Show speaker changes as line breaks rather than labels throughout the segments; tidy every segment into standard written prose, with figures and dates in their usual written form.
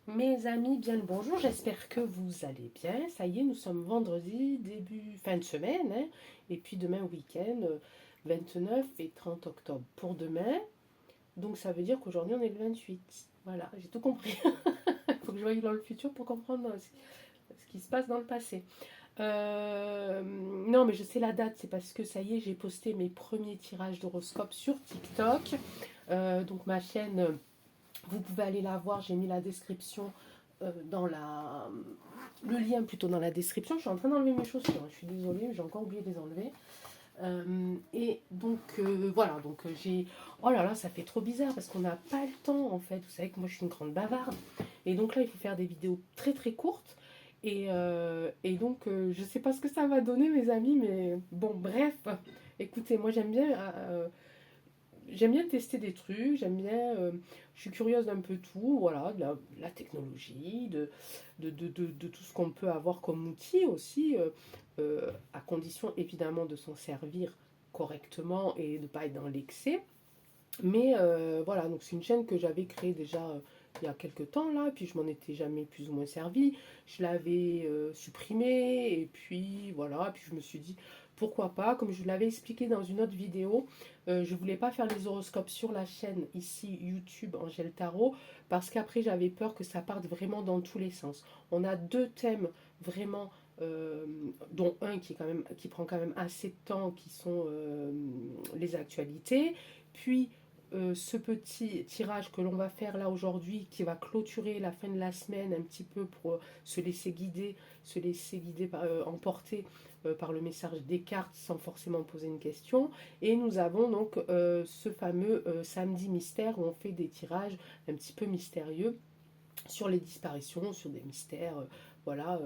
Mes amis, bien le bonjour, j'espère que vous allez bien. Ça y est, nous sommes vendredi, fin de semaine, hein, et puis demain week-end, 29 et 30 octobre pour demain. Donc ça veut dire qu'aujourd'hui on est le 28. Voilà, j'ai tout compris. Il faut que je voie dans le futur pour comprendre ce qui se passe dans le passé. Non, mais je sais la date, c'est parce que ça y est, j'ai posté mes premiers tirages d'horoscope sur TikTok. Donc ma chaîne, vous pouvez aller la voir, j'ai mis la description le lien plutôt dans la description. Je suis en train d'enlever mes chaussures, hein. Je suis désolée, j'ai encore oublié de les enlever. Et donc voilà, donc j'ai... Oh là là, ça fait trop bizarre parce qu'on n'a pas le temps en fait. Vous savez que moi je suis une grande bavarde. Et donc là, il faut faire des vidéos très très courtes. Et donc je sais pas ce que ça va donner mes amis, mais bon, bref. Écoutez, moi j'aime bien tester des trucs, je suis curieuse d'un peu tout, voilà, de la technologie, de tout ce qu'on peut avoir comme outil aussi, à condition évidemment de s'en servir correctement et de ne pas être dans l'excès. Mais voilà, donc c'est une chaîne que j'avais créée déjà il y a quelques temps là, puis je m'en étais jamais plus ou moins servi. Je l'avais supprimée et puis voilà, puis je me suis dit pourquoi pas, comme je vous l'avais expliqué dans une autre vidéo, je voulais pas faire les horoscopes sur la chaîne ici YouTube Angèle Tarot parce qu'après j'avais peur que ça parte vraiment dans tous les sens. On a deux thèmes vraiment euh, dont un qui prend quand même assez de temps, qui sont les actualités, puis ce petit tirage que l'on va faire là aujourd'hui, qui va clôturer la fin de la semaine un petit peu pour emporter par le message des cartes sans forcément poser une question. Et nous avons donc ce fameux samedi mystère où on fait des tirages un petit peu mystérieux sur les disparitions, sur des mystères voilà,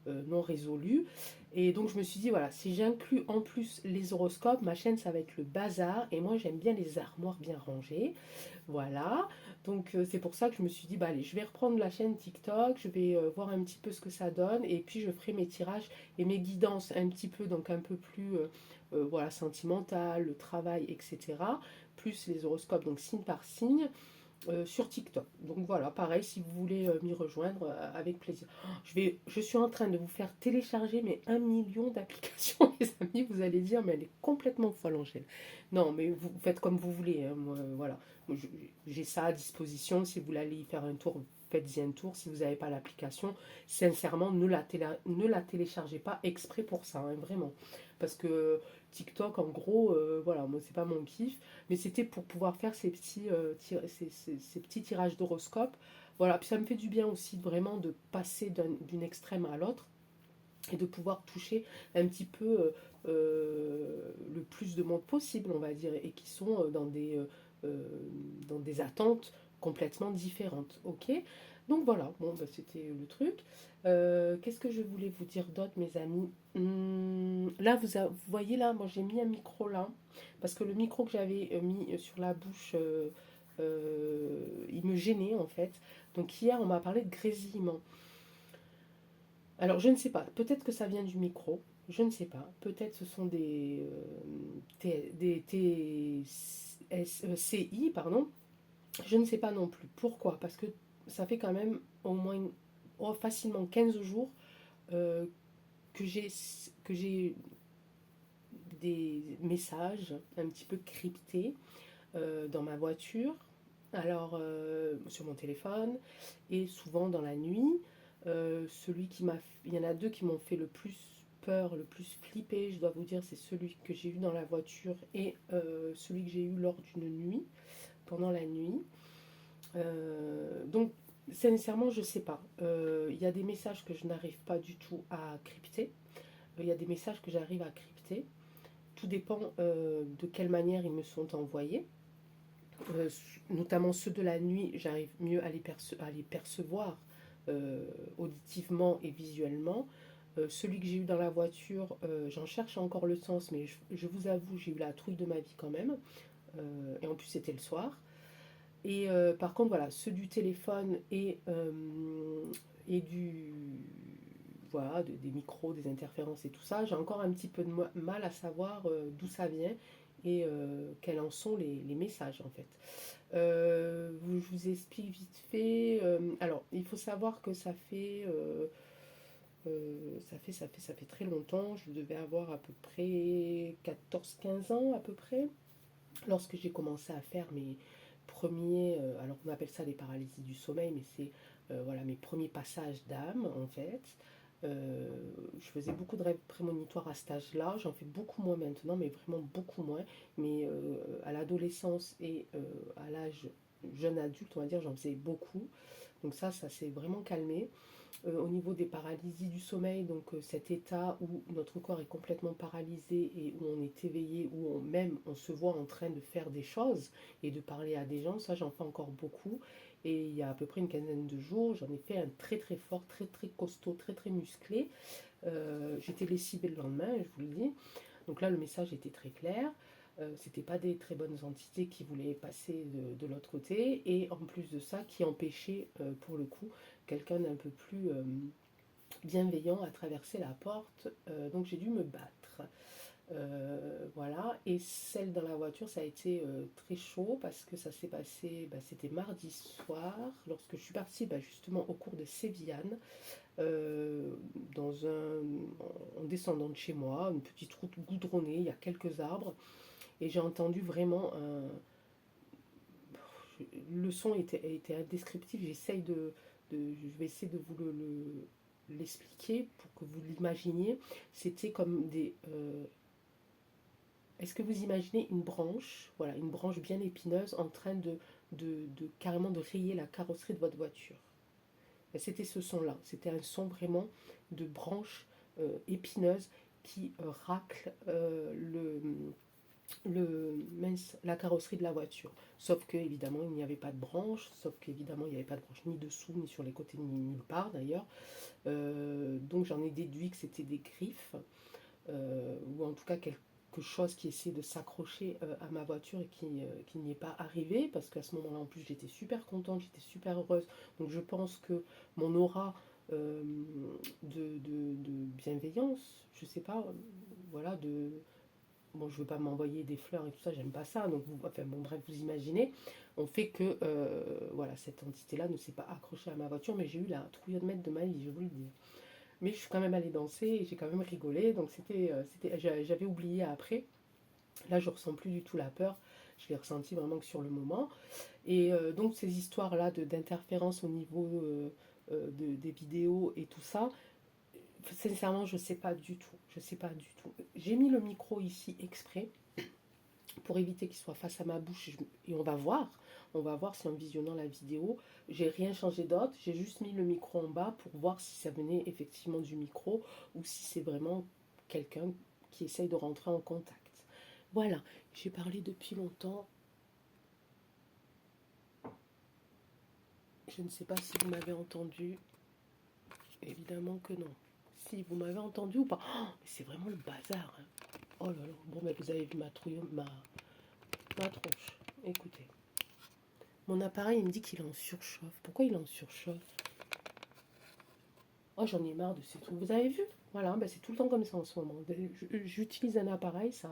non résolus. Et donc je me suis dit, voilà, si j'inclus en plus les horoscopes, ma chaîne, ça va être le bazar. Et moi, j'aime bien les armoires bien rangées. Voilà. Donc c'est pour ça que je me suis dit, bah allez, je vais reprendre la chaîne TikTok, je vais voir un petit peu ce que ça donne. Et puis je ferai mes tirages et mes guidances un petit peu, donc un peu plus voilà, sentimental, le travail, etc. Plus les horoscopes, donc signe par signe sur TikTok. Donc voilà, pareil, si vous voulez m'y rejoindre, avec plaisir. Je suis en train de vous faire télécharger mais 1 million d'applications, les amis. Vous allez dire, mais elle est complètement folle, Angèle. Non, mais vous faites comme vous voulez, hein. Moi, voilà. J'ai ça à disposition. Si vous voulez aller y faire un tour, faites-y un tour. Si vous n'avez pas l'application, sincèrement, ne la téléchargez pas exprès pour ça, hein, vraiment. Parce que TikTok, en gros, voilà, moi, c'est pas mon kiff. Mais c'était pour pouvoir faire ces petits tirages d'horoscope. Voilà, puis ça me fait du bien aussi vraiment de passer d'une extrême à l'autre et de pouvoir toucher un petit peu le plus de monde possible, on va dire, et qui sont dans des attentes complètement différentes. Ok. Donc voilà, bon, bah, c'était le truc. Qu'est-ce que je voulais vous dire d'autre, mes amis? Là, vous voyez, là, moi j'ai mis un micro là, parce que le micro que j'avais mis sur la bouche, il me gênait en fait. Donc hier, on m'a parlé de grésillement. Alors, je ne sais pas. Peut-être que ça vient du micro. Je ne sais pas. Peut-être ce sont des TSCI, pardon. Je ne sais pas non plus. Pourquoi? Parce que ça fait quand même au moins facilement 15 jours euh, que j'ai des messages un petit peu cryptés dans ma voiture, alors sur mon téléphone, et souvent dans la nuit. Il y en a deux qui m'ont fait le plus peur, le plus flipper, je dois vous dire, c'est celui que j'ai eu dans la voiture et celui que j'ai eu lors d'une nuit, pendant la nuit. Donc, sincèrement, je sais pas. Il y a des messages que je n'arrive pas du tout à crypter. Il y a des messages que j'arrive à crypter. Tout dépend de quelle manière ils me sont envoyés. Euh, Notamment ceux de la nuit, j'arrive mieux à les percevoir auditivement et visuellement. Celui que j'ai eu dans la voiture, j'en cherche encore le sens, mais je vous avoue, j'ai eu la trouille de ma vie quand même. Et en plus, c'était le soir. Et par contre, voilà, ceux du téléphone et voilà, des micros, des interférences et tout ça, j'ai encore un petit peu de mal à savoir d'où ça vient et quels en sont les messages en fait. Je vous explique vite fait. Alors, il faut savoir que ça fait très longtemps. Je devais avoir à peu près 14-15 ans à peu près, lorsque j'ai commencé à faire mes premiers, alors on appelle ça des paralysies du sommeil, mais c'est voilà, mes premiers passages d'âme en fait. Euh, je faisais beaucoup de rêves prémonitoires à cet âge-là, j'en fais beaucoup moins maintenant, mais vraiment beaucoup moins. Mais à l'adolescence et à l'âge jeune adulte, on va dire, j'en faisais beaucoup. Donc ça s'est vraiment calmé. Au niveau des paralysies du sommeil, donc cet état où notre corps est complètement paralysé et où on est éveillé, où même on se voit en train de faire des choses et de parler à des gens, ça j'en fais encore beaucoup. Et il y a à peu près une quinzaine de jours, j'en ai fait un très très fort, très très costaud, très très musclé. J'étais lessivée le lendemain, je vous le dis. Donc là, le message était très clair. C'était pas des très bonnes entités qui voulaient passer de l'autre côté, et en plus de ça, qui empêchaient pour le coup quelqu'un d'un peu plus bienveillant à traverser la porte. Donc j'ai dû me battre. Voilà, et celle dans la voiture, ça a été très chaud parce que ça s'est passé, c'était mardi soir, lorsque je suis partie justement au cours de Sévillane, euh, en descendant de chez moi, une petite route goudronnée, il y a quelques arbres, et j'ai entendu vraiment le son était indescriptible. Je vais essayer de vous l'expliquer pour que vous l'imaginiez. C'était comme des... est-ce que vous imaginez une branche, voilà, une branche bien épineuse en train carrément de rayer la carrosserie de votre voiture? Et c'était ce son-là. C'était un son vraiment de branche épineuse qui racle la carrosserie de la voiture. Sauf que évidemment il n'y avait pas de branche, sauf qu'évidemment il n'y avait pas de branche ni dessous, ni sur les côtés, ni nulle part d'ailleurs. Donc j'en ai déduit que c'était des griffes, ou en tout cas quelque chose qui essaie de s'accrocher à ma voiture et qui n'y est pas arrivé, parce qu'à ce moment-là en plus j'étais super contente, j'étais super heureuse. Donc je pense que mon aura de bienveillance, je sais pas, voilà, bon, je veux pas m'envoyer des fleurs et tout ça, j'aime pas ça. Donc, enfin, bon, bref, vous imaginez, on fait que, voilà, cette entité-là ne s'est pas accrochée à ma voiture, mais j'ai eu la trouillonnette de ma vie, je vous le dis. Mais je suis quand même allée danser et j'ai quand même rigolé, donc j'avais oublié après. Là, je ressens plus du tout la peur, je l'ai ressenti vraiment que sur le moment. Et donc, ces histoires-là d'interférence au niveau des vidéos et tout ça, sincèrement, je sais pas du tout. Je sais pas du tout. J'ai mis le micro ici exprès pour éviter qu'il soit face à ma bouche, et on va voir. On va voir si en visionnant la vidéo, j'ai rien changé d'autre. J'ai juste mis le micro en bas pour voir si ça venait effectivement du micro ou si c'est vraiment quelqu'un qui essaye de rentrer en contact. Voilà, j'ai parlé depuis longtemps. Je ne sais pas si vous m'avez entendu. Évidemment que non. Si vous m'avez entendu ou pas. Oh, mais c'est vraiment le bazar, hein. Oh là là. Bon, mais vous avez vu ma tronche. Écoutez. Mon appareil, il me dit qu'il est en surchauffe. Pourquoi il est en surchauffe? Oh, j'en ai marre de ces trucs. Vous avez vu? Voilà, c'est tout le temps comme ça en ce moment. J'utilise un appareil, ça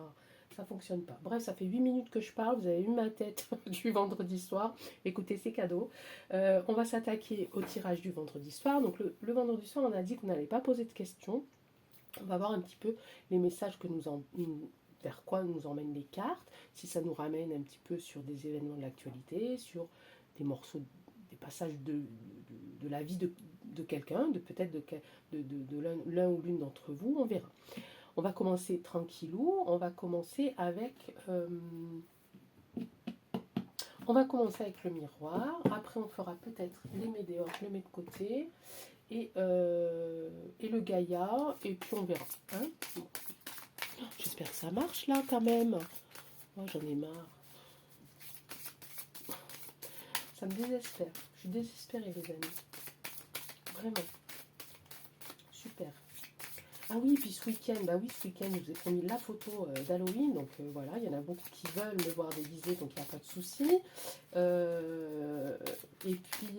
fonctionne pas. Bref, ça fait 8 minutes que je parle. Vous avez vu ma tête du vendredi soir. Écoutez, c'est cadeau. On va s'attaquer au tirage du vendredi soir. Donc, le vendredi soir, on a dit qu'on n'allait pas poser de questions. On va voir un petit peu les messages vers quoi nous emmènent les cartes, si ça nous ramène un petit peu sur des événements de l'actualité, sur des morceaux, des passages de la vie de quelqu'un, peut-être de l'un ou l'une d'entre vous, on verra. On va commencer tranquillou, on va commencer avec le miroir, après on fera peut-être les météores, je le mets de côté, et le Gaïa, et puis on verra. Hein. J'espère que ça marche là quand même. Oh, j'en ai marre. Ça me désespère. Je suis désespérée les amis. Vraiment. Super. Ah oui, puis ce week-end, ce week-end, je vous ai promis la photo d'Halloween. Donc voilà, il y en a beaucoup qui veulent me voir déguisée, donc il n'y a pas de souci. Et puis...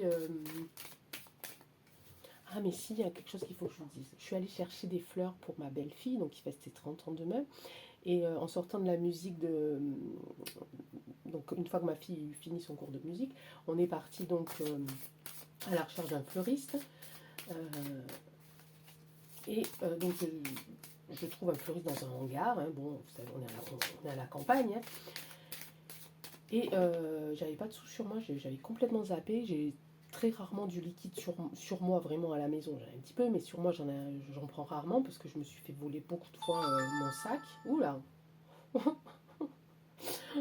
ah mais si, il y a quelque chose qu'il faut que je vous dise. Je suis allée chercher des fleurs pour ma belle-fille, donc qui fait ses 30 ans demain. Et en sortant de la musique donc une fois que ma fille finit son cours de musique, on est parti donc à la recherche d'un fleuriste. Euh, donc je trouve un fleuriste dans un hangar. Hein. Bon, vous savez, on est à la campagne. Hein. Et j'avais pas de sous sur moi, j'avais complètement zappé. J'ai très rarement du liquide sur moi, vraiment à la maison. J'en ai un petit peu, mais sur moi, j'en prends rarement parce que je me suis fait voler beaucoup de fois mon sac. Oula!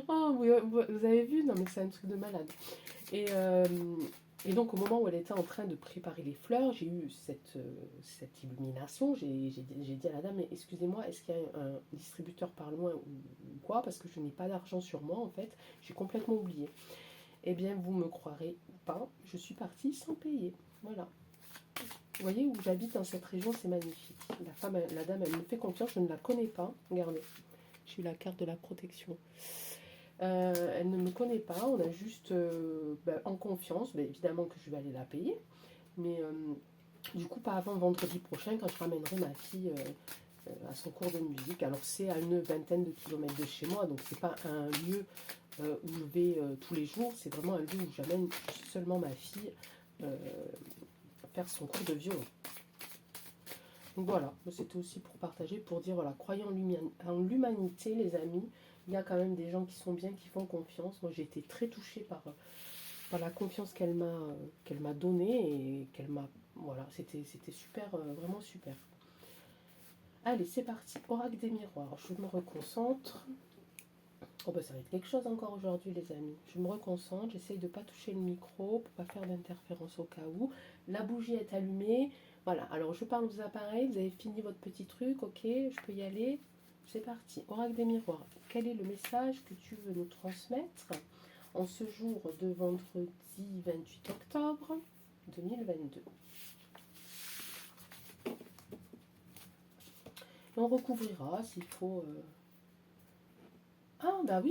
Oh, vous avez vu? Non, mais c'est un truc de malade. Et, euh, et donc, au moment où elle était en train de préparer les fleurs, j'ai eu cette illumination. J'ai dit à la dame, mais excusez-moi, est-ce qu'il y a un distributeur par loin ou quoi? Parce que je n'ai pas d'argent sur moi, en fait. J'ai complètement oublié. Eh bien, vous me croirez pas, je suis partie sans payer. Voilà. Vous voyez où j'habite dans cette région, c'est magnifique. La dame, elle me fait confiance, je ne la connais pas. Regardez, j'ai eu la carte de la protection. Elle ne me connaît pas, on a juste en confiance, évidemment que je vais aller la payer, mais du coup pas avant vendredi prochain quand je ramènerai ma fille à son cours de musique. Alors c'est à une vingtaine de kilomètres de chez moi, donc c'est pas un lieu où je vais tous les jours, c'est vraiment un lieu où j'amène seulement ma fille faire son cours de violon. Donc voilà, c'était aussi pour partager, pour dire voilà, croyez en l'humanité les amis, il y a quand même des gens qui sont bien, qui font confiance. Moi j'ai été très touchée par la confiance qu'elle m'a donnée et qu'elle m'a... Voilà, c'était super, vraiment super. Allez, c'est parti, oracle des miroirs, je me reconcentre. Oh bah ça va être quelque chose encore aujourd'hui les amis. Je me reconcentre, j'essaye de ne pas toucher le micro pour pas faire d'interférence au cas où. La bougie est allumée. Voilà, alors je parle aux appareils, vous avez fini votre petit truc, ok, je peux y aller. C'est parti, oracle des miroirs. Quel est le message que tu veux nous transmettre en ce jour de vendredi 28 octobre 2022? Et on recouvrira s'il faut... Ah bah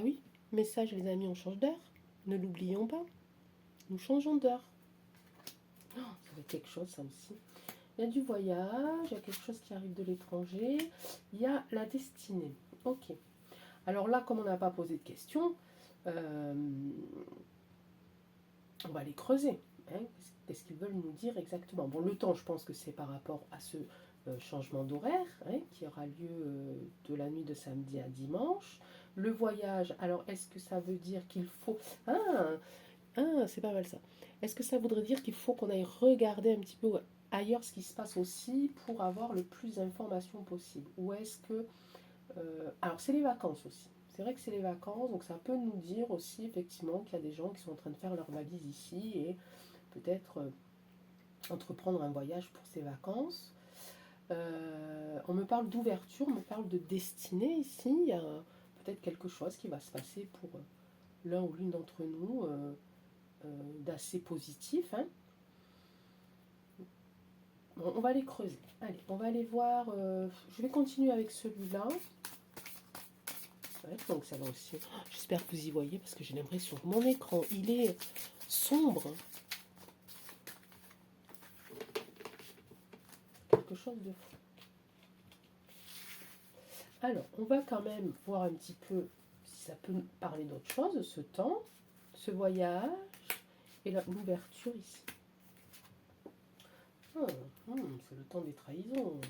oui, message les amis, on change d'heure. Ne l'oublions pas, nous changeons d'heure. Oh, ça va être quelque chose ça aussi. Il y a du voyage, il y a quelque chose qui arrive de l'étranger, il y a la destinée. Ok. Alors là, comme on n'a pas posé de questions, on va les creuser. Hein. Qu'est-ce qu'ils veulent nous dire exactement? Bon, le temps, je pense que c'est par rapport à ce changement d'horaire hein, qui aura lieu de la nuit de samedi à dimanche. Le voyage, alors est-ce que ça veut dire qu'il faut... c'est pas mal ça. Est-ce que ça voudrait dire qu'il faut qu'on aille regarder un petit peu ailleurs ce qui se passe aussi pour avoir le plus d'informations possible? Ou est-ce que... alors c'est les vacances aussi. C'est vrai que c'est les vacances, donc ça peut nous dire aussi effectivement qu'il y a des gens qui sont en train de faire leur valise ici et peut-être entreprendre un voyage pour ces vacances. On me parle d'ouverture, on me parle de destinée ici. Il y a peut-être quelque chose qui va se passer pour l'un ou l'une d'entre nous d'assez positif. Hein. Bon, on va les creuser. Allez, on va aller voir. Je vais continuer avec celui-là. Ouais, donc ça va aussi. J'espère que vous y voyez parce que j'ai l'impression que mon écran il est sombre. Quelque chose de fou. Alors, on va quand même voir un petit peu si ça peut parler d'autre chose, ce temps, ce voyage et l'ouverture ici. C'est le temps des trahisons.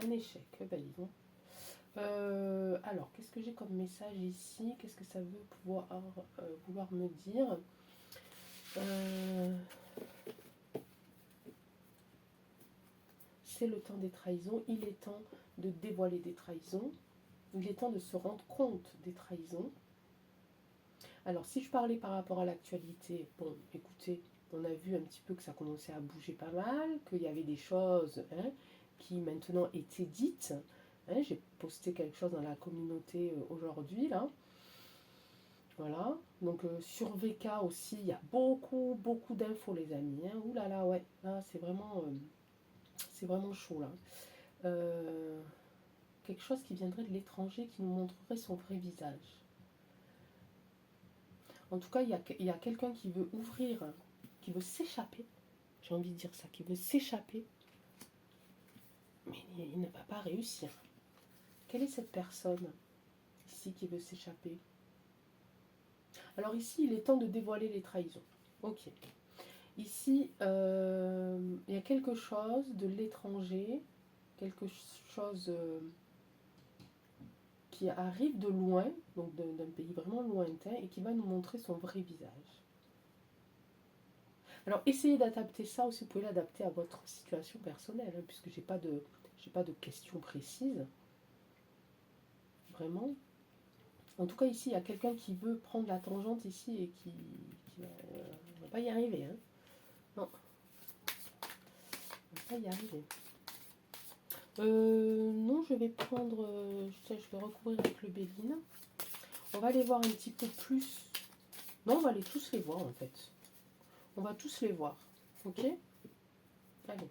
Un échec, ben disons. Alors, qu'est-ce que j'ai comme message ici? Qu'est-ce que ça veut vouloir me dire? C'est le temps des trahisons. Il est temps de dévoiler des trahisons. Il est temps de se rendre compte des trahisons. Alors, si je parlais par rapport à l'actualité, bon, écoutez, on a vu un petit peu que ça commençait à bouger pas mal, qu'il y avait des choses qui maintenant étaient dites. Hein, j'ai posté quelque chose dans la communauté aujourd'hui, là. Voilà. Donc, sur VK aussi, il y a beaucoup d'infos, les amis. Hein. Ouh là là, ouais. Là, c'est vraiment chaud, là. Quelque chose qui viendrait de l'étranger, qui nous montrerait son vrai visage. En tout cas, il y a quelqu'un qui veut ouvrir, qui veut s'échapper. J'ai envie de dire ça, qui veut s'échapper. Mais il ne va pas réussir. Quelle est cette personne ici qui veut s'échapper? Alors ici, il est temps de dévoiler les trahisons. Ok. Ici, il y a quelque chose de l'étranger, quelque chose qui arrive de loin, donc d'un pays vraiment lointain, et qui va nous montrer son vrai visage. Alors, essayez d'adapter ça aussi, vous pouvez l'adapter à votre situation personnelle, hein, puisque j'ai pas de questions précises. Vraiment. En tout cas, ici, il y a quelqu'un qui veut prendre la tangente ici et qui va pas y arriver. Hein. Non, il va pas y arriver. Non, je vais prendre... je vais recouvrir avec le Béline. On va aller voir un petit peu plus. Non, on va aller tous les voir, en fait. On va tous les voir. Ok? Allez.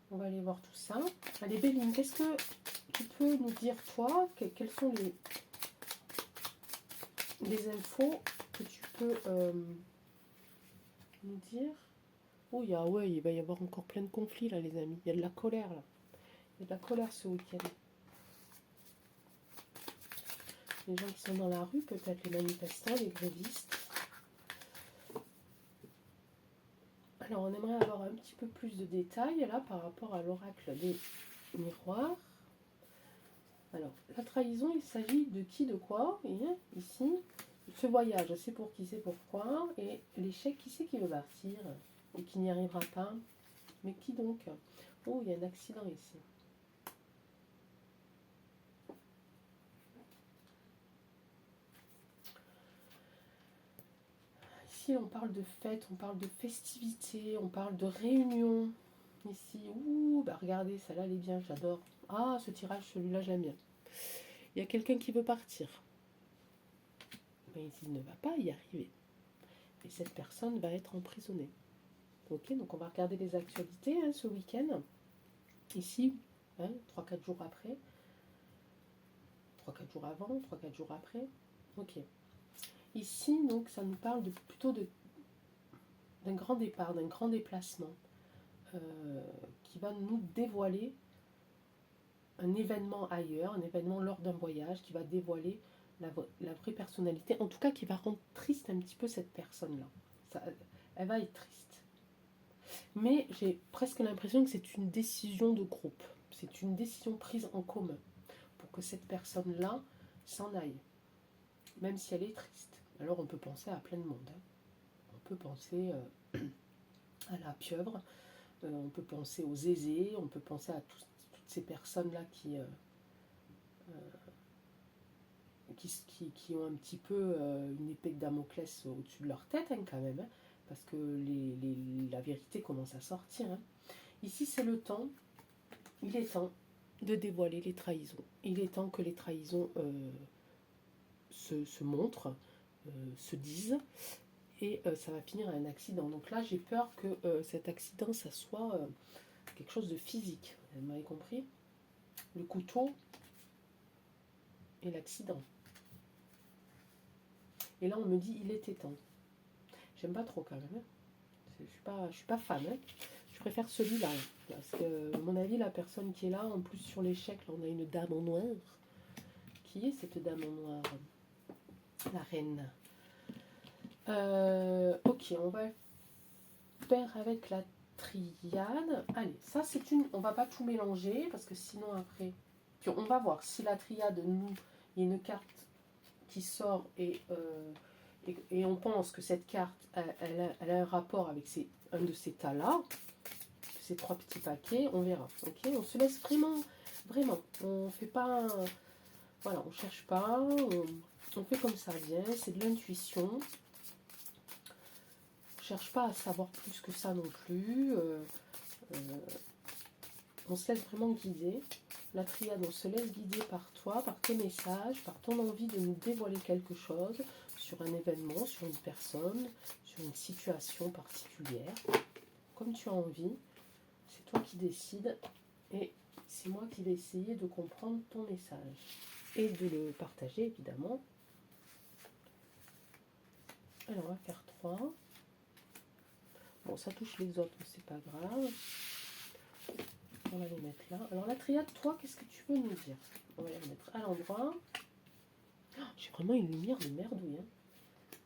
On va aller voir tout ça. Allez, Béline, qu'est-ce que tu peux nous dire, toi? Quelles sont les infos que tu peux nous dire? Oh, ouais, il va y avoir encore plein de conflits, là, les amis. Il y a de la colère, là. Il y a de la colère ce week-end. Les gens qui sont dans la rue, peut-être les manifestants, les grévistes. Alors, on aimerait avoir un petit peu plus de détails, là, par rapport à l'oracle des miroirs. Alors, la trahison, il s'agit de qui, de quoi? Et ici, ce voyage, c'est pour qui, c'est pourquoi. Et l'échec, qui c'est qui veut partir et qui n'y arrivera pas? Mais qui donc? Oh, il y a un accident ici. Ici, on parle de fête, on parle de festivité, on parle de réunion. Ici, ouh, bah regardez, celle-là, elle est bien, j'adore. Ah, ce tirage, celui-là, je l'aime bien. Il y a quelqu'un qui veut partir. Mais il ne va pas y arriver. Et cette personne va être emprisonnée. Ok, donc on va regarder les actualités hein, ce week-end. Ici, hein, 3-4 jours après. 3-4 jours avant, 3-4 jours après. Ok. Ici, donc, ça nous parle plutôt d'un grand départ, d'un grand déplacement qui va nous dévoiler un événement ailleurs, un événement lors d'un voyage qui va dévoiler la vraie personnalité, en tout cas qui va rendre triste un petit peu cette personne-là. Elle va être triste. Mais j'ai presque l'impression que c'est une décision de groupe, c'est une décision prise en commun pour que cette personne-là s'en aille, même si elle est triste. Alors on peut penser à plein de monde. Hein. On peut penser à la pieuvre, on peut penser aux aisés, on peut penser à toutes ces personnes-là qui ont un petit peu une épée de Damoclès au-dessus de leur tête hein, quand même, hein, parce que la vérité commence à sortir. Hein. Ici c'est le temps, il est temps de dévoiler les trahisons. Il est temps que les trahisons se montrent, se disent, et ça va finir à un accident. Donc là j'ai peur que cet accident ça soit quelque chose de physique. Vous m'avez compris? Le couteau et l'accident. Et là, on me dit, il était temps. J'aime pas trop quand même. Hein. Je suis pas fan. Hein. Je préfère celui-là. Parce que, à mon avis, la personne qui est là, en plus sur l'échec, là, on a une dame en noir. Qui est cette dame en noir? La reine. Ok, on va faire avec la triade. Allez, ça c'est une... On va pas tout mélanger, parce que sinon après... Puis on va voir si la triade, nous, il y a une carte qui sort et on pense que cette carte, elle a un rapport avec un de ces tas-là, ces 3 petits paquets, on verra. Ok, on se laisse vraiment, on fait pas, voilà, on cherche pas, on fait comme ça vient, c'est de l'intuition. On cherche pas à savoir plus que ça non plus. On se laisse vraiment guider. La triade, on se laisse guider par toi, par tes messages, par ton envie de nous dévoiler quelque chose sur un événement, sur une personne, sur une situation particulière. Comme tu as envie, c'est toi qui décides et c'est moi qui vais essayer de comprendre ton message et de le partager évidemment. Alors on va faire 3. Bon, ça touche les autres, mais c'est pas grave. On va les mettre là. Alors la triade, toi, qu'est-ce que tu veux nous dire? On va les mettre à l'endroit. Oh, j'ai vraiment une lumière de merdouille. Hein.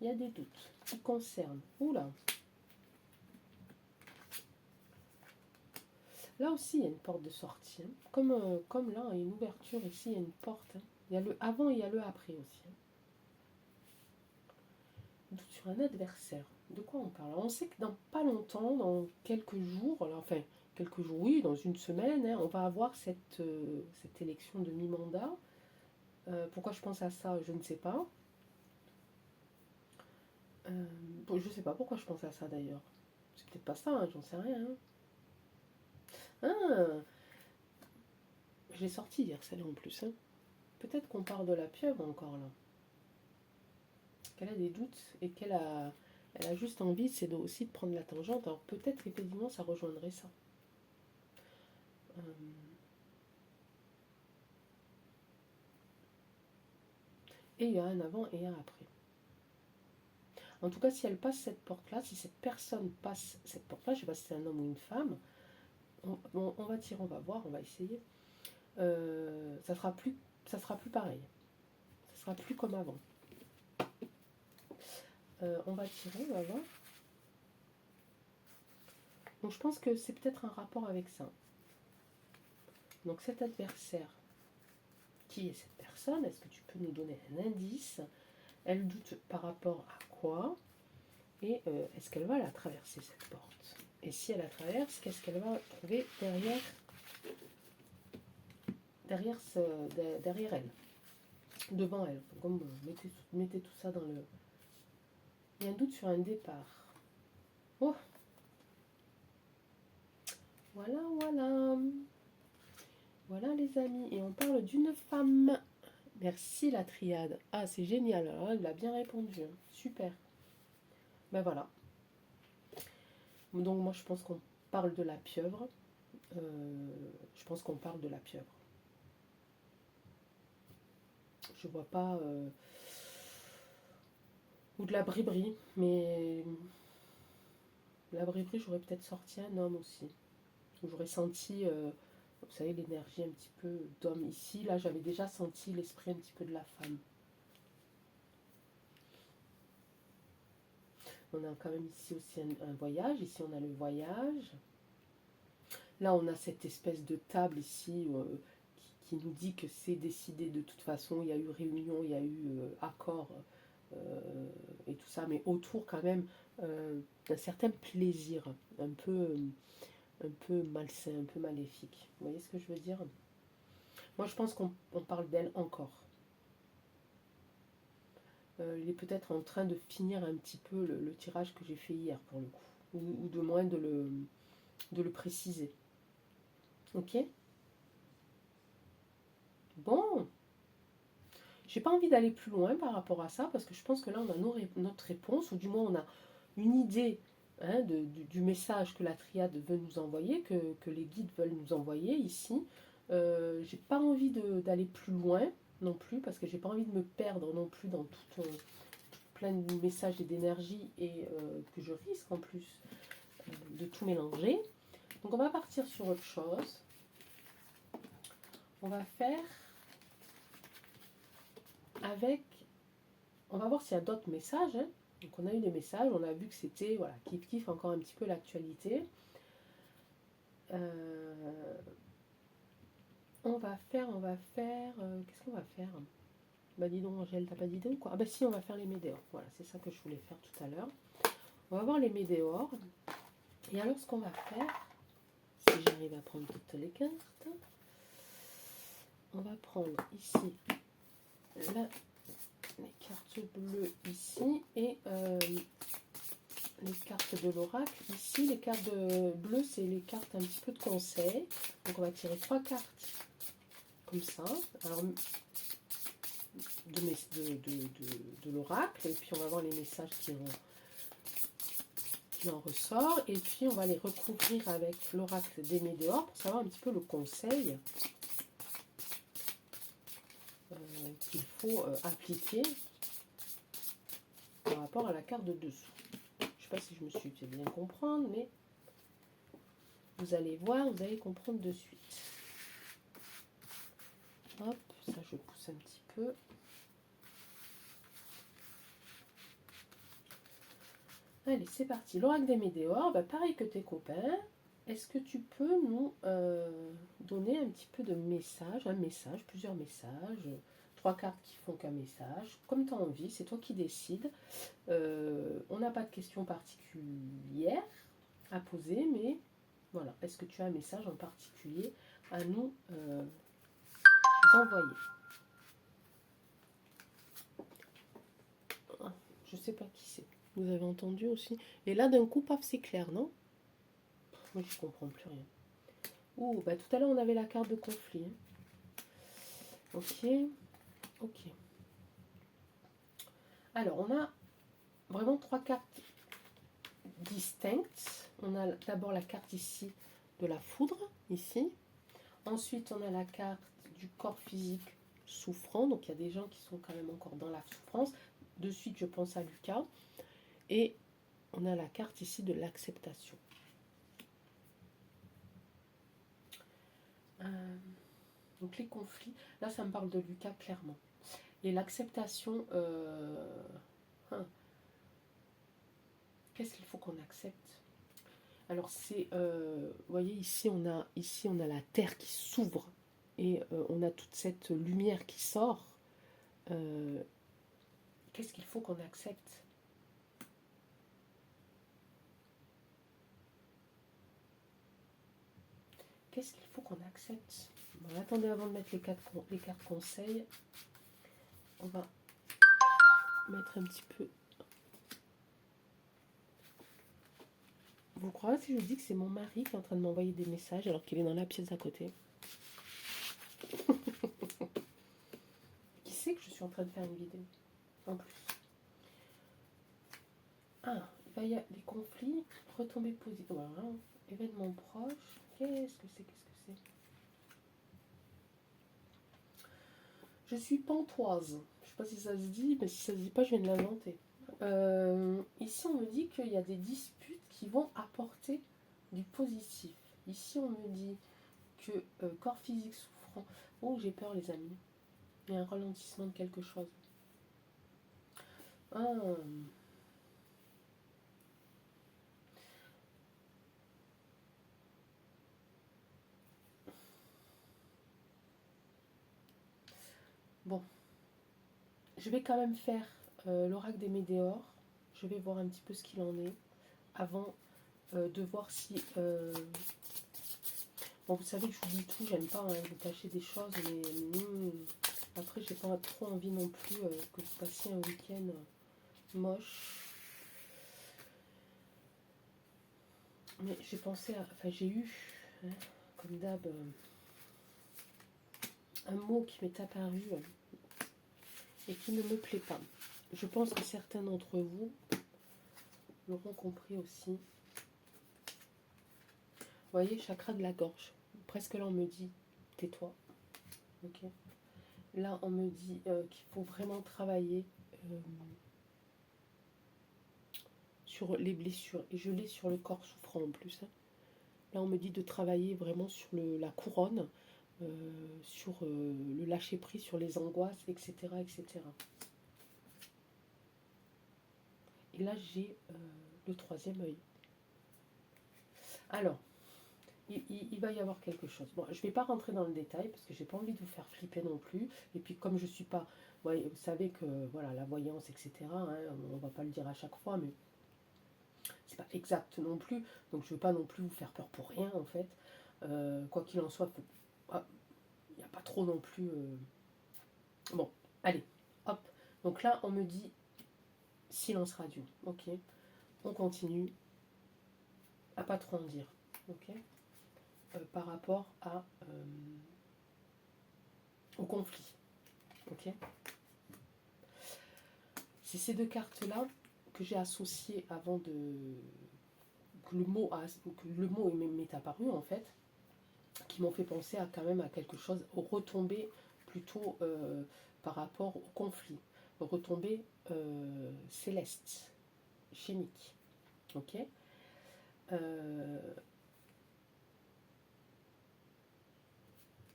Il y a des doutes qui concernent. Oula. Là aussi, il y a une porte de sortie. Hein. Comme là, il y a une ouverture ici, il y a une porte. Hein. Il y a le avant et il y a le après aussi. Hein. Doute sur un adversaire. De quoi on parle? Alors, on sait que dans pas longtemps, dans quelques jours, alors, enfin, quelques jours, oui, dans une semaine, hein, on va avoir cette élection de mi-mandat. Pourquoi je pense à ça, je ne sais pas. Bon, je ne sais pas pourquoi je pense à ça d'ailleurs. C'est peut-être pas ça, hein, j'en sais rien. Hein. Ah, j'ai sorti hier celle-là en plus. Hein. Peut-être qu'on parle de la pieuvre encore là. Qu'elle a des doutes et elle a juste envie, c'est aussi de prendre la tangente. Alors peut-être effectivement ça rejoindrait ça. Et il y a un avant et un après. En tout cas, si elle passe cette porte-là, si cette personne passe cette porte-là, je ne sais pas si c'est un homme ou une femme, on va tirer, on va voir, on va essayer. Ça sera plus pareil. Ça sera plus comme avant. On va tirer, on va voir. Donc je pense que c'est peut-être un rapport avec ça. Donc cet adversaire, qui est cette personne? Est-ce que tu peux nous donner un indice? Elle doute par rapport à quoi? Et est-ce qu'elle va la traverser cette porte? Et si elle la traverse, qu'est-ce qu'elle va trouver derrière elle? Devant elle. Comme mettez tout ça dans le... Il y a un doute sur un départ. Oh! Voilà, voilà. Voilà les amis. Et on parle d'une femme. Merci la triade. Ah, c'est génial. Alors, elle a bien répondu. Super. Ben voilà. Donc moi, je pense qu'on parle de la pieuvre. Je pense qu'on parle de la pieuvre. Je vois pas... ou de la bribri. Mais... La bribri, j'aurais peut-être sorti un homme aussi. J'aurais senti... vous savez, l'énergie un petit peu d'homme ici. Là, j'avais déjà senti l'esprit un petit peu de la femme. On a quand même ici aussi un voyage. Ici, on a le voyage. Là, on a cette espèce de table ici qui nous dit que c'est décidé de toute façon. Il y a eu réunion, il y a eu accord et tout ça. Mais autour, quand même, d'un certain plaisir. Un peu malsain, un peu maléfique. Vous voyez ce que je veux dire? Moi, je pense qu'on parle d'elle encore. Il est peut-être en train de finir un petit peu le tirage que j'ai fait hier, pour le coup. Ou de moins de le préciser. Ok? Bon. J'ai pas envie d'aller plus loin par rapport à ça, parce que je pense que là, on a notre réponse, ou du moins, on a une idée hein, du message que la triade veut nous envoyer, que les guides veulent nous envoyer ici. J'ai pas envie d'aller plus loin non plus, parce que j'ai pas envie de me perdre non plus dans plein de messages et d'énergie, et que je risque en plus de tout mélanger. Donc on va partir sur autre chose. On va faire avec... On va voir s'il y a d'autres messages. Hein. Donc on a eu des messages, on a vu que c'était, voilà, kiff encore un petit peu l'actualité. On va faire, qu'est-ce qu'on va faire? Bah dis donc Angèle, t'as pas d'idée ou quoi? Ah bah si, on va faire les météores. Voilà, c'est ça que je voulais faire tout à l'heure. On va voir les météores. Et alors ce qu'on va faire, si j'arrive à prendre toutes les cartes, on va prendre ici les cartes bleues ici et les cartes de l'oracle. Ici, les cartes bleues, c'est les cartes un petit peu de conseil. Donc on va tirer 3 cartes comme ça. Alors, de l'oracle. Et puis on va voir les messages qui en ressort. Et puis on va les recouvrir avec l'oracle des météores pour savoir un petit peu le conseil qu'il faut appliquer par rapport à la carte de dessous. Je ne sais pas si je me suis fait bien comprendre, mais Vous allez voir, vous allez comprendre de suite. Hop, ça je pousse un petit peu. Allez, c'est parti. L'oracle des météores, bah, pareil que tes copains. Est-ce que tu peux nous donner un petit peu de message, un message, plusieurs messages, 3 cartes qui font qu'un message, comme tu as envie, c'est toi qui décides. On n'a pas de questions particulières à poser, mais voilà. Est-ce que tu as un message en particulier à nous envoyer? Je sais pas qui c'est. Vous avez entendu aussi? Et là, d'un coup, paf, c'est clair, non? Moi, je comprends plus rien. Ouh, bah tout à l'heure, on avait la carte de conflit. Hein. Ok, ok. Alors, on a vraiment 3 cartes distinctes. On a d'abord la carte ici de la foudre, ici. Ensuite, on a la carte du corps physique souffrant. Donc, il y a des gens qui sont quand même encore dans la souffrance. De suite, je pense à Lucas. Et on a la carte ici de l'acceptation. Donc, les conflits. Là, ça me parle de Lucas, clairement. Et l'acceptation... qu'est-ce qu'il faut qu'on accepte? Alors, c'est... vous voyez, ici on a la terre qui s'ouvre. Et on a toute cette lumière qui sort. Qu'est-ce qu'il faut qu'on accepte? Qu'est-ce qu'il faut qu'on accepte? Bon, attendez, avant de mettre les cartes conseils, on va mettre un petit peu... Vous croyez si je vous dis que c'est mon mari qui est en train de m'envoyer des messages alors qu'il est dans la pièce à côté? Qui sait que je suis en train de faire une vidéo en plus? Ah, il va y avoir des conflits, retombées positives, voilà. Événements proches, qu'est-ce que c'est? Je suis pantoise. Je ne sais pas si ça se dit, mais si ça se dit pas, je viens de l'inventer. Ici, on me dit qu'il y a des disputes qui vont apporter du positif. Ici, on me dit que corps physique souffrant. Oh, j'ai peur, les amis. Il y a un ralentissement de quelque chose. Ah. Bon. Je vais quand même faire l'oracle des météores. Je vais voir un petit peu ce qu'il en est avant de voir si... Bon, vous savez que je vous dis tout, j'aime pas vous cacher des choses, mais après, j'ai pas trop envie non plus que vous passiez un week-end moche. Mais j'ai pensé à... Enfin, j'ai eu, hein, comme d'hab, un mot qui m'est apparu et qui ne me plaît pas. Je pense que certains d'entre vous l'auront compris aussi. Vous voyez, chakra de la gorge. Presque là, on me dit, tais-toi. Ok. Là, on me dit qu'il faut vraiment travailler sur les blessures. Et je l'ai sur le corps souffrant en plus. Hein. Là, on me dit de travailler vraiment sur la couronne, sur le lâcher-prise, sur les angoisses, etc., etc. Et là, j'ai le 3e œil. Alors, il va y avoir quelque chose. Bon, je ne vais pas rentrer dans le détail parce que j'ai pas envie de vous faire flipper non plus. Et puis, comme je suis pas... Ouais, vous savez que voilà, la voyance, etc., hein, on ne va pas le dire à chaque fois, mais c'est pas exact non plus. Donc, je ne veux pas non plus vous faire peur pour rien, en fait. Quoi qu'il en soit, il n'y a pas trop non plus... Bon, allez, hop. Donc là, on me dit silence radio. Ok, on continue à pas trop en dire. Ok, par rapport au conflit. Ok, c'est ces 2 cartes-là que j'ai associées avant que le mot m'est apparu en fait, qui m'ont fait penser à quand même à quelque chose, aux retombées plutôt par rapport au conflit, aux retombées célestes, chimiques. Ok.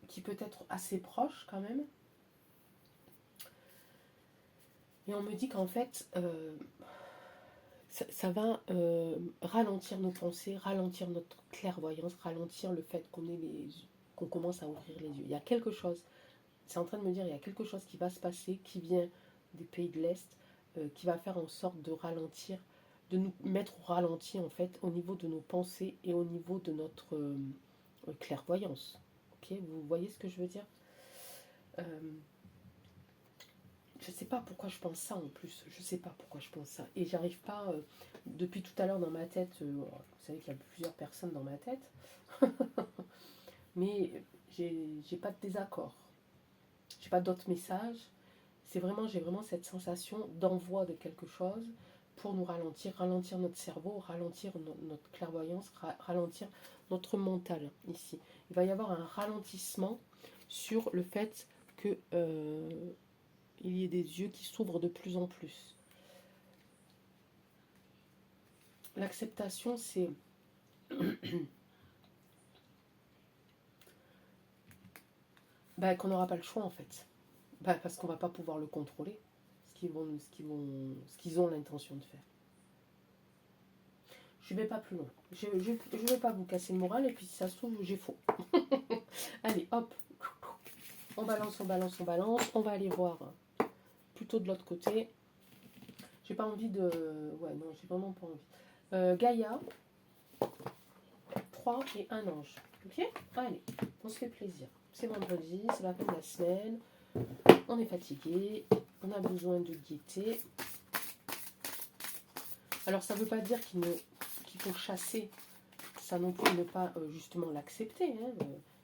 qui peut être assez proche quand même. Et on me dit qu'en fait, ça va ralentir nos pensées, ralentir notre clairvoyance, ralentir le fait qu'on commence à ouvrir les yeux. Il y a quelque chose, c'est en train de me dire, il y a quelque chose qui va se passer, qui vient des pays de l'Est, qui va faire en sorte de ralentir, de nous mettre au ralenti en fait, au niveau de nos pensées et au niveau de notre clairvoyance. Ok, vous voyez ce que je veux dire? Je ne sais pas pourquoi je pense ça en plus. Je ne sais pas pourquoi je pense ça. Et j'arrive pas, depuis tout à l'heure dans ma tête, vous savez qu'il y a plusieurs personnes dans ma tête, mais j'ai pas de désaccord. J'ai pas d'autres messages. J'ai vraiment cette sensation d'envoi de quelque chose pour nous ralentir, ralentir notre cerveau, ralentir notre clairvoyance, ralentir notre mental ici. Il va y avoir un ralentissement sur le fait que il y ait des yeux qui s'ouvrent de plus en plus. L'acceptation, c'est qu'on n'aura pas le choix en fait. Parce qu'on ne va pas pouvoir le contrôler, ce qu'ils ont l'intention de faire. Je ne vais pas plus loin. Je ne vais pas vous casser le moral et puis si ça se trouve, j'ai faux. Allez, hop. On balance, on balance, on balance. On va aller voir plutôt de l'autre côté. J'ai pas envie de... Ouais, non, j'ai vraiment pas envie. Gaïa, 3 et un ange. Ok? Allez, on se fait plaisir. C'est vendredi, c'est la fin de la semaine. On est fatigué, on a besoin de gaieté. Alors ça ne veut pas dire qu'il faut chasser ça non plus, ne pas justement l'accepter. Hein.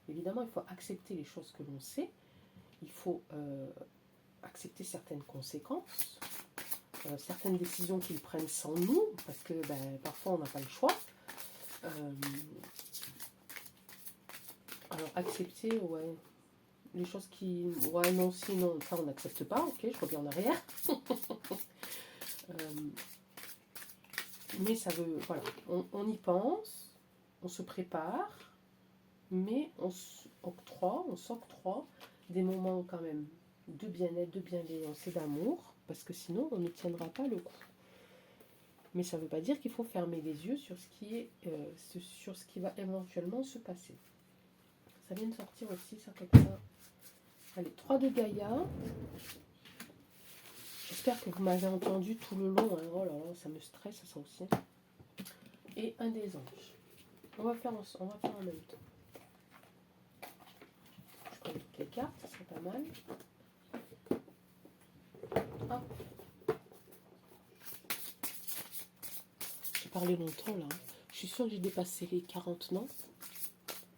Évidemment, il faut accepter les choses que l'on sait. Il faut accepter certaines conséquences, certaines décisions qu'ils prennent sans nous, parce que parfois on n'a pas le choix. Alors accepter, ouais. Les choses qui... Ouais, non, sinon, ça on n'accepte pas. Ok, je reviens en arrière. Mais ça veut... Voilà, on y pense, on se prépare, mais on s'octroie des moments quand même de bien-être, de bienveillance et d'amour, parce que sinon on ne tiendra pas le coup. Mais ça ne veut pas dire qu'il faut fermer les yeux sur sur ce qui va éventuellement se passer. Ça vient de sortir aussi, ça comme ça. Allez, 3 de Gaïa. J'espère que vous m'avez entendu tout le long. Hein. Oh là là, ça me stresse ça aussi. Et un des anges. On va faire en même temps. Je prends toutes les cartes, ça serait pas mal. Hop. J'ai parlé longtemps là. Je suis sûre que j'ai dépassé les 40, non?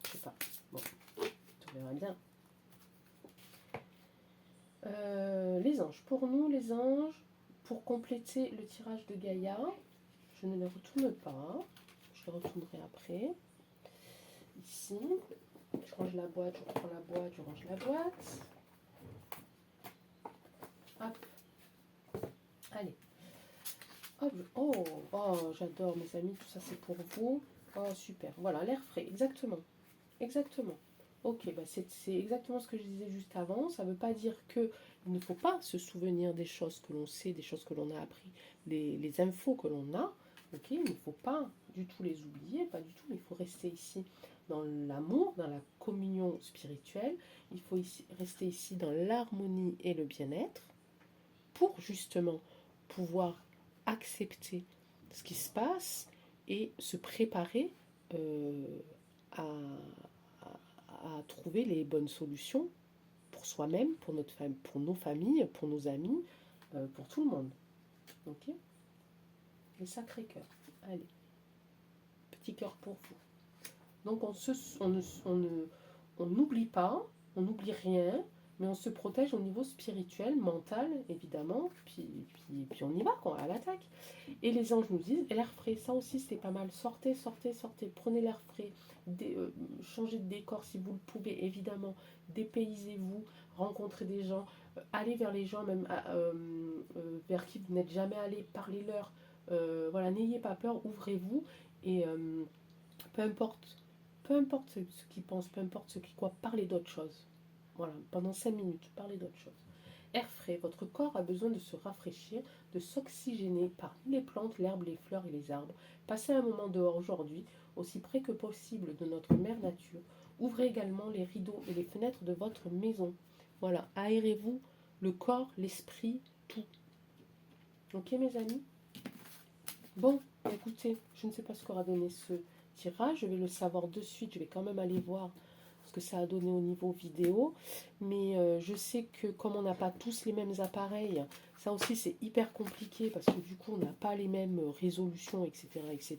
Je sais pas. Bon, tout verra bien. Les anges. Pour nous, les anges, pour compléter le tirage de Gaïa, je ne les retourne pas. Je les retournerai après. Ici. Je range la boîte, je reprends la boîte, je range la boîte. Hop. Allez. Hop. Oh, j'adore mes amis, tout ça c'est pour vous. Oh, super. Voilà, l'air frais, exactement. Exactement. Ok, c'est exactement ce que je disais juste avant. Ça ne veut pas dire qu'il ne faut pas se souvenir des choses que l'on sait, des choses que l'on a appris, les infos que l'on a. Ok, il ne faut pas du tout les oublier, pas du tout, mais il faut rester ici dans l'amour, dans la communion spirituelle. Il faut rester ici dans l'harmonie et le bien-être pour justement pouvoir accepter ce qui se passe et se préparer à trouver les bonnes solutions pour soi-même, pour nos familles, pour nos amis, pour tout le monde. Ok? Les sacrés cœurs. Allez. Petit cœur pour vous. Donc on n'oublie pas, on n'oublie rien, mais on se protège au niveau spirituel, mental, évidemment, puis on y va, quoi, à l'attaque. Et les anges nous disent, l'air frais, ça aussi c'est pas mal, sortez, sortez, sortez, prenez l'air frais, changez de décor si vous le pouvez, évidemment, dépaysez-vous, rencontrez des gens, allez vers les gens, même vers qui vous n'êtes jamais allé, parlez-leur, voilà, n'ayez pas peur, ouvrez-vous, et peu importe peu importe ce qu'ils pensent, peu importe ce qu'ils croient, parlez d'autre chose. Voilà, pendant 5 minutes, parlez d'autre chose. Air frais, votre corps a besoin de se rafraîchir, de s'oxygéner parmi les plantes, l'herbe, les fleurs et les arbres. Passez un moment dehors aujourd'hui, aussi près que possible de notre mère nature. Ouvrez également les rideaux et les fenêtres de votre maison. Voilà, aérez-vous le corps, l'esprit, tout. Ok mes amis? Bon, écoutez, je ne sais pas ce qu'aura donné ce tirage, je vais le savoir de suite, je vais quand même aller voir ce que ça a donné au niveau vidéo, mais je sais que comme on n'a pas tous les mêmes appareils, ça aussi c'est hyper compliqué parce que du coup on n'a pas les mêmes résolutions, etc., etc.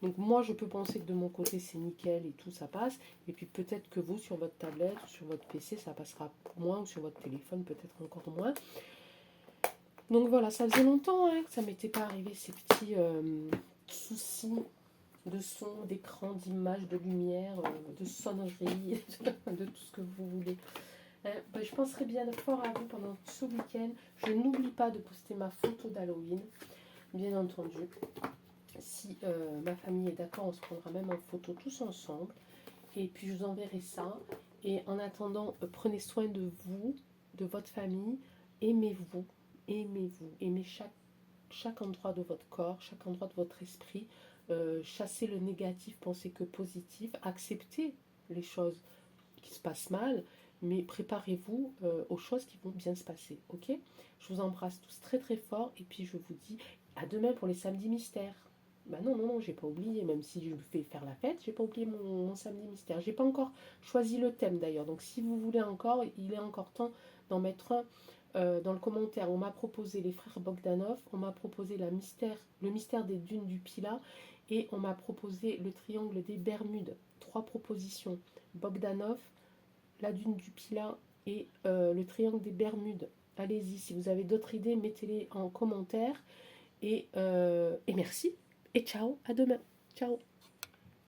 Donc moi je peux penser que de mon côté c'est nickel et tout ça passe, et puis peut-être que vous sur votre tablette ou sur votre PC ça passera moins, ou sur votre téléphone peut-être encore moins. Donc voilà, ça faisait longtemps que ça m'était pas arrivé ces petits soucis de son, d'écran, d'image, de lumière, de sonnerie, de tout ce que vous voulez. Je penserai bien fort à vous pendant ce week-end. Je n'oublie pas de poster ma photo d'Halloween, bien entendu. Si ma famille est d'accord, on se prendra même en photo tous ensemble. Et puis je vous enverrai ça. Et en attendant, prenez soin de vous, de votre famille. Aimez-vous, aimez-vous, aimez chaque endroit de votre corps, chaque endroit de votre esprit. Chassez le négatif, pensez que positif. Acceptez les choses qui se passent mal, mais préparez-vous aux choses qui vont bien se passer, ok? Je vous embrasse tous très très fort et puis je vous dis à demain pour les samedis mystères. Bah non, non, non, j'ai pas oublié, même si je vais faire la fête, j'ai pas oublié mon samedi mystère. J'ai pas encore choisi le thème d'ailleurs, donc si vous voulez encore, il est encore temps d'en mettre un dans le commentaire. On m'a proposé les frères Bogdanov, on m'a proposé le mystère des dunes du Pilat et on m'a proposé le triangle des Bermudes. 3 propositions. Bogdanov, la dune du Pilat et le triangle des Bermudes. Allez-y, si vous avez d'autres idées, mettez-les en commentaire. Et merci. Et ciao, à demain. Ciao.